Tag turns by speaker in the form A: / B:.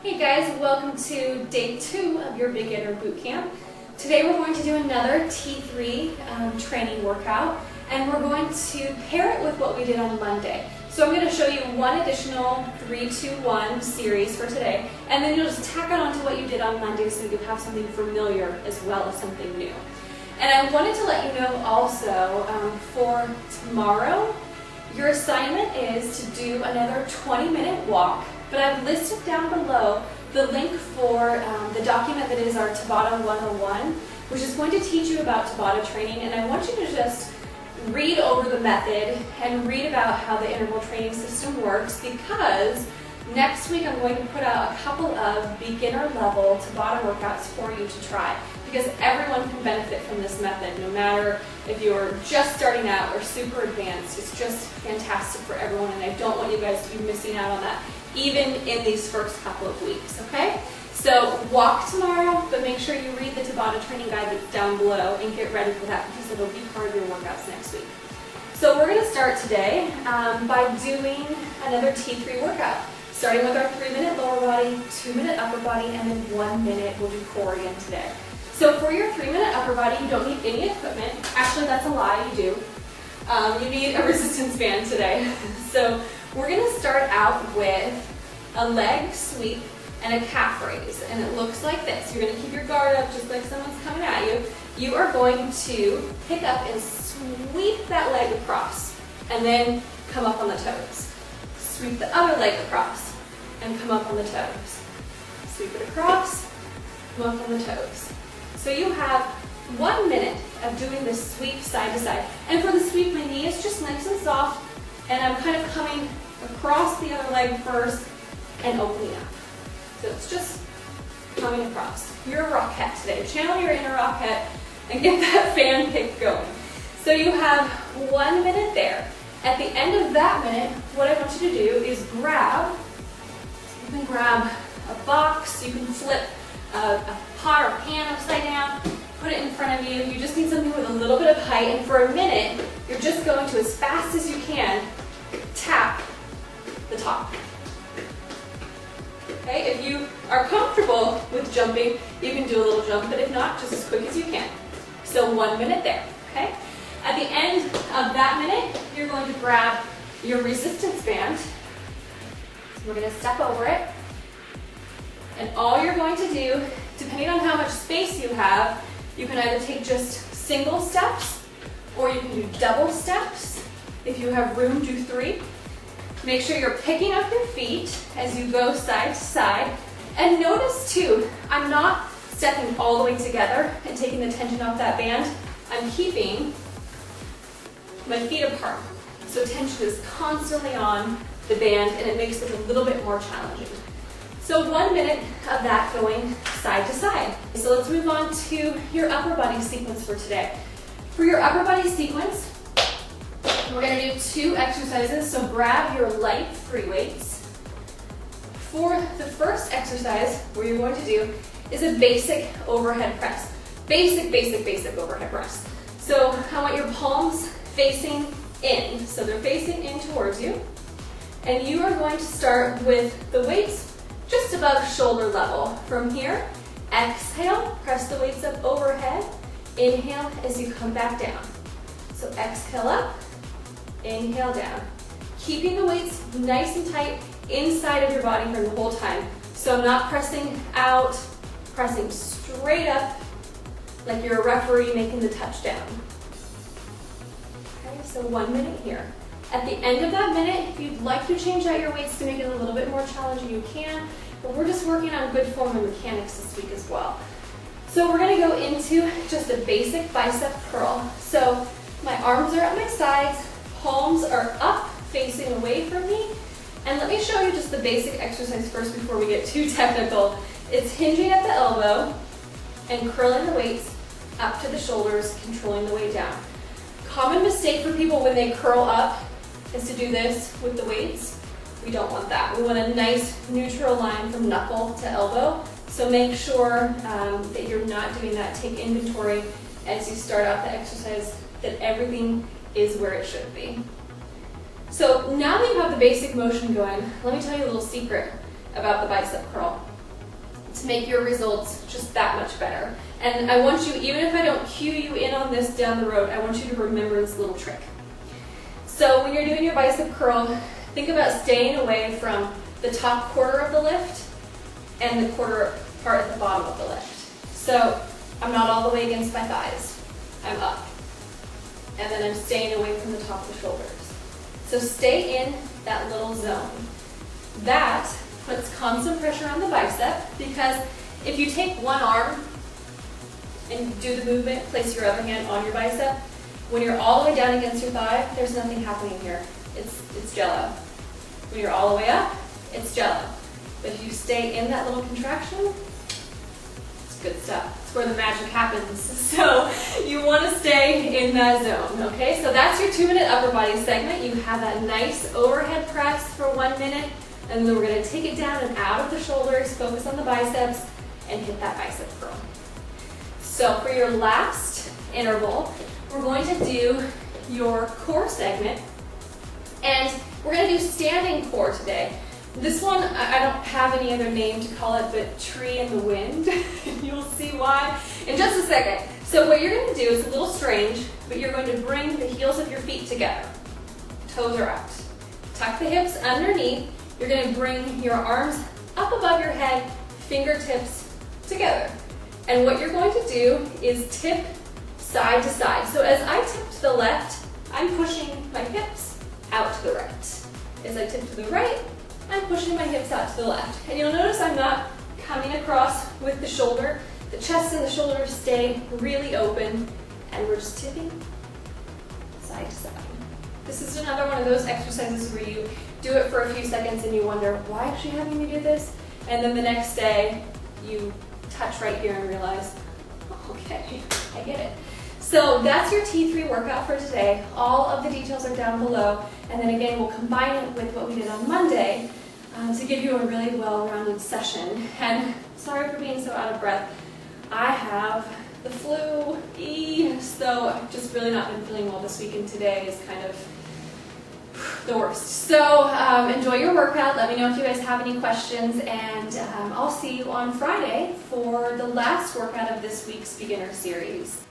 A: Hey guys, welcome to day 2 of your beginner boot camp. Today we're going to do another T3 training workout, and we're going to pair it with what we did on Monday. So I'm going to show you one additional 3-2-1 series for today, and then you'll just tack it on to what you did on Monday so you have something familiar as well as something new. And I wanted to let you know also for tomorrow, your assignment is to do another 20-minute walk. But I've listed down below the link for the document that is our Tabata 101, which is going to teach you about Tabata training. And I want you to just read over the method and read about how the interval training system works, because next week I'm going to put out a couple of beginner level Tabata workouts for you to try, because everyone can benefit from this method, no matter if you're just starting out or super advanced. It's just fantastic for everyone, and I don't want you guys to be missing out on that, even in these first couple of weeks, okay? So walk tomorrow, but make sure you read the Tabata training guide that's down below and get ready for that, because it'll be part of your workouts next week. So we're gonna start today by doing another T3 workout, starting with our 3-minute lower body, 2-minute upper body, and then 1 minute we'll do core again today. So for your 3-minute upper body, you don't need any equipment. Actually, that's a lie, you do. You need a resistance band today. So we're going to start out with a leg sweep and a calf raise. And it looks like this. You're going to keep your guard up just like someone's coming at you. You are going to pick up and sweep that leg across and then come up on the toes. Sweep the other leg across and come up on the toes. Sweep it across, come up on the toes. So you have 1 minute of doing this sweep side to side. And for the sweep, my knee is just nice and soft, and I'm kind of coming across the other leg first and opening up. So it's just coming across. You're a rockette today. Channel your inner rockette and get that fan kick going. So you have 1 minute there. At the end of that minute, what I want you to do is grab, you can grab a box, you can flip a pot or pan upside down, put it in front of you. You just need something with a little bit of height, and for a minute, you're just going to, as fast as you can, tap the top. Okay, if you are comfortable with jumping, you can do a little jump, but if not, just as quick as you can. So 1 minute there, okay? At the end of that minute, you're going to grab your resistance band. We're going to step over it. And all you're going to do, depending on how much space you have, you can either take just single steps or you can do double steps. If you have room, do 3. Make sure you're picking up your feet as you go side to side. And notice too, I'm not stepping all the way together and taking the tension off that band. I'm keeping my feet apart. So tension is constantly on the band, and it makes it a little bit more challenging. So 1 minute of that going side to side. So let's move on to your upper body sequence for today. For your upper body sequence, we're going to do 2 exercises. So grab your light free weights. For the first exercise, what you're going to do is a basic overhead press. Basic overhead press. So I want your palms facing in. So they're facing in towards you. And you are going to start with the weights just above shoulder level. From here, exhale, press the weights up overhead. Inhale as you come back down. So exhale up, inhale down. Keeping the weights nice and tight inside of your body for the whole time. So I'm not pressing out, pressing straight up like you're a referee making the touchdown. Okay, so 1 minute here. At the end of that minute, if you'd like to change out your weights to make it a little bit more challenging, you can, but we're just working on good form and mechanics this week as well. So we're gonna go into just a basic bicep curl. So my arms are at my sides, palms are up, facing away from me. And let me show you just the basic exercise first before we get too technical. It's hinging at the elbow and curling the weights up to the shoulders, controlling the weight down. Common mistake for people when they curl up is to do this with the weights. We don't want that. We want a nice neutral line from knuckle to elbow. So make sure that you're not doing that. Take inventory as you start out the exercise, that everything is where it should be. So now that you have the basic motion going, let me tell you a little secret about the bicep curl. to make your results just that much better. And I want you, even if I don't cue you in on this down the road, I want you to remember this little trick. So when you're doing your bicep curl, think about staying away from the top quarter of the lift and the quarter part at the bottom of the lift. So I'm not all the way against my thighs. I'm up. And then I'm staying away from the top of the shoulders. So stay in that little zone. That puts constant pressure on the bicep, because if you take one arm and do the movement, place your other hand on your bicep, when you're all the way down against your thigh, there's nothing happening here. It's jello. When you're all the way up, it's jello. But if you stay in that little contraction, it's good stuff. It's where the magic happens. So you want to stay in that zone, okay? So that's your 2-minute upper body segment. You have that nice overhead press for 1 minute, and then we're going to take it down and out of the shoulders, focus on the biceps, and hit that bicep curl. So for your last interval, we're going to do your core segment, and we're going to do standing core today. This one, I don't have any other name to call it, but tree in the wind. You'll see why in just a second. So what you're going to do is a little strange, but you're going to bring the heels of your feet together. Toes are out. Tuck the hips underneath. You're going to bring your arms up above your head, fingertips together. And what you're going to do is tip side to side. So as I tip to the left, I'm pushing my hips out to the right. As I tip to the right, I'm pushing my hips out to the left. And you'll notice I'm not coming across with the shoulder. The chest and the shoulders stay really open, and we're just tipping side to side. This is another one of those exercises where you do it for a few seconds and you wonder, why is she having me do this? And then the next day, you touch right here and realize, oh, okay, I get it. So that's your T3 workout for today. All of the details are down below. And then again, we'll combine it with what we did on Monday to give you a really well-rounded session. And sorry for being so out of breath. I have the flu, so I've just really not been feeling well this week, and today is kind of the worst. So enjoy your workout. Let me know if you guys have any questions, and I'll see you on Friday for the last workout of this week's beginner series.